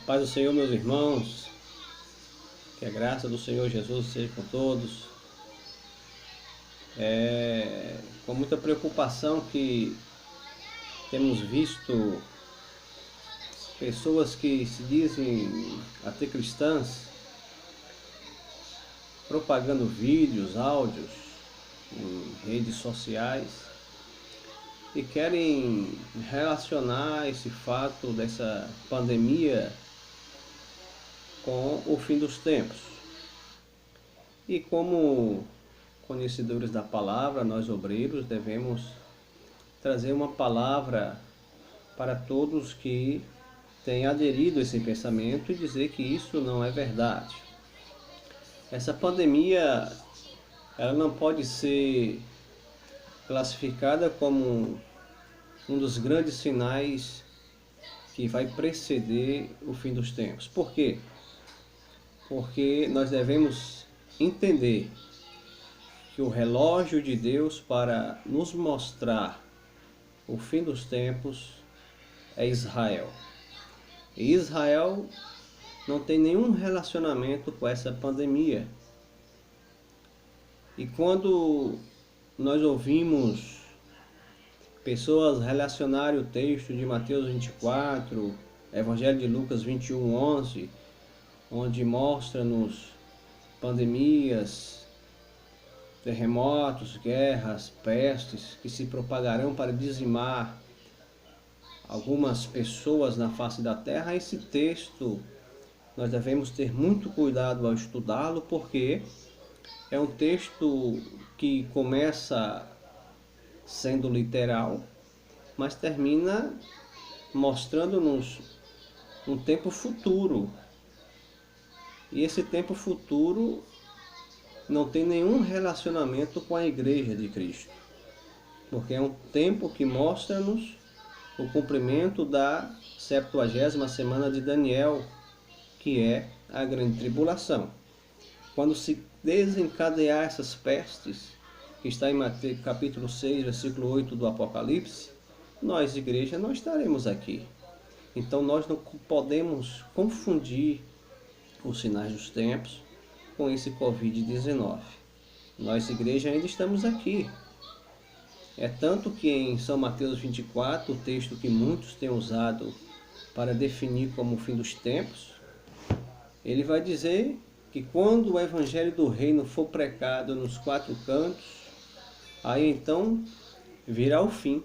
Paz do Senhor, meus irmãos, que a graça do Senhor Jesus seja com todos. Com muita preocupação que temos visto pessoas que se dizem até cristãs propagando vídeos, áudios em redes sociais e querem relacionar esse fato dessa pandemia com o fim dos tempos. E como conhecedores da palavra, nós obreiros devemos trazer uma palavra para todos que têm aderido a esse pensamento e dizer que isso não é verdade. Essa pandemia, ela não pode ser classificada como um dos grandes sinais que vai preceder o fim dos tempos. Por quê? Porque nós devemos entender que o relógio de Deus para nos mostrar o fim dos tempos é Israel. E Israel não tem nenhum relacionamento com essa pandemia. E quando nós ouvimos pessoas relacionarem o texto de Mateus 24, Evangelho de Lucas 21:11, onde mostra-nos pandemias, terremotos, guerras, pestes que se propagarão para dizimar algumas pessoas na face da terra, esse texto nós devemos ter muito cuidado ao estudá-lo, porque é um texto que começa sendo literal, mas termina mostrando-nos um tempo futuro. E esse tempo futuro não tem nenhum relacionamento com a Igreja de Cristo, porque é um tempo que mostra-nos o cumprimento da 70ª semana de Daniel, que é a grande tribulação. Quando se desencadear essas pestes, que está em Mateus capítulo 6, versículo 8 do Apocalipse, nós, igreja, não estaremos aqui. Então nós não podemos confundir os sinais dos tempos com esse Covid-19. Nós, igreja, ainda estamos aqui. É tanto que em São Mateus 24, o texto que muitos têm usado para definir como o fim dos tempos, ele vai dizer que quando o evangelho do reino for pregado nos 4 cantos, aí então virá o fim.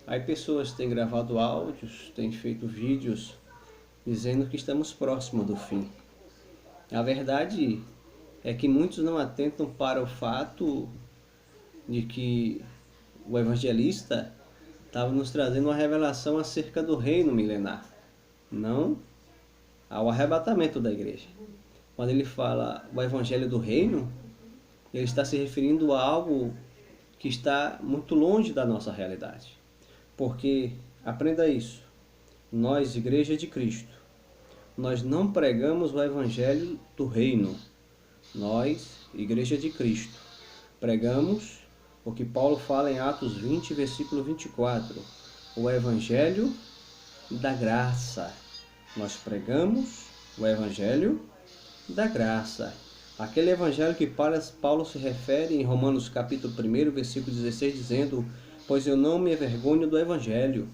Aí pessoas têm gravado áudios, têm feito vídeos dizendo que estamos próximos do fim. A verdade é que muitos não atentam para o fato de que o evangelista estava nos trazendo uma revelação acerca do reino milenar, não ao arrebatamento da igreja. Quando ele fala o evangelho do reino, ele está se referindo a algo que está muito longe da nossa realidade. Porque, aprenda isso, nós, Igreja de Cristo, nós não pregamos o evangelho do reino. Nós, Igreja de Cristo, pregamos o que Paulo fala em Atos 20, versículo 24, o evangelho da graça. Nós pregamos o evangelho da graça. Aquele evangelho que Paulo se refere em Romanos capítulo 1, versículo 16, dizendo: pois eu não me envergonho do evangelho,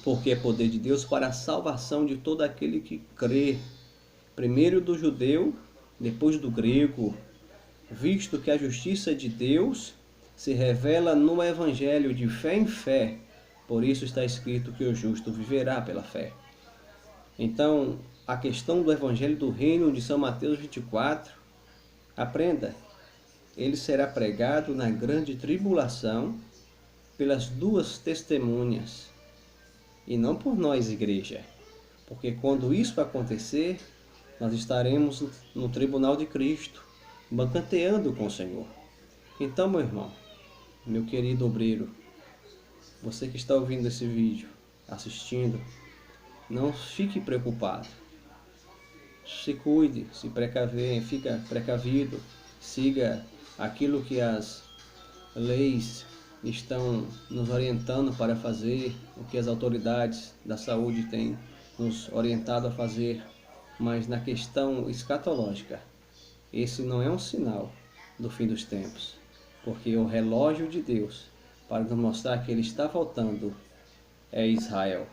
porque é poder de Deus para a salvação de todo aquele que crê, primeiro do judeu, depois do grego, visto que a justiça de Deus se revela no evangelho de fé em fé, por isso está escrito que o justo viverá pela fé. Então, a questão do evangelho do reino de São Mateus 24, aprenda, ele será pregado na grande tribulação pelas 2 testemunhas, e não por nós, igreja, porque quando isso acontecer, nós estaremos no tribunal de Cristo, banqueteando com o Senhor. Então, meu irmão, meu querido obreiro, você que está ouvindo esse vídeo, assistindo, não fique preocupado. Se cuide, se precaver, fica precavido, siga aquilo que as leis estão nos orientando para fazer, o que as autoridades da saúde têm nos orientado a fazer, mas na questão escatológica, esse não é um sinal do fim dos tempos, porque o relógio de Deus, para nos mostrar que Ele está voltando, é Israel.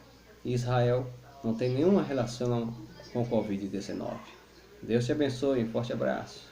Israel não tem nenhuma relação com o Covid-19. Deus te abençoe, um forte abraço.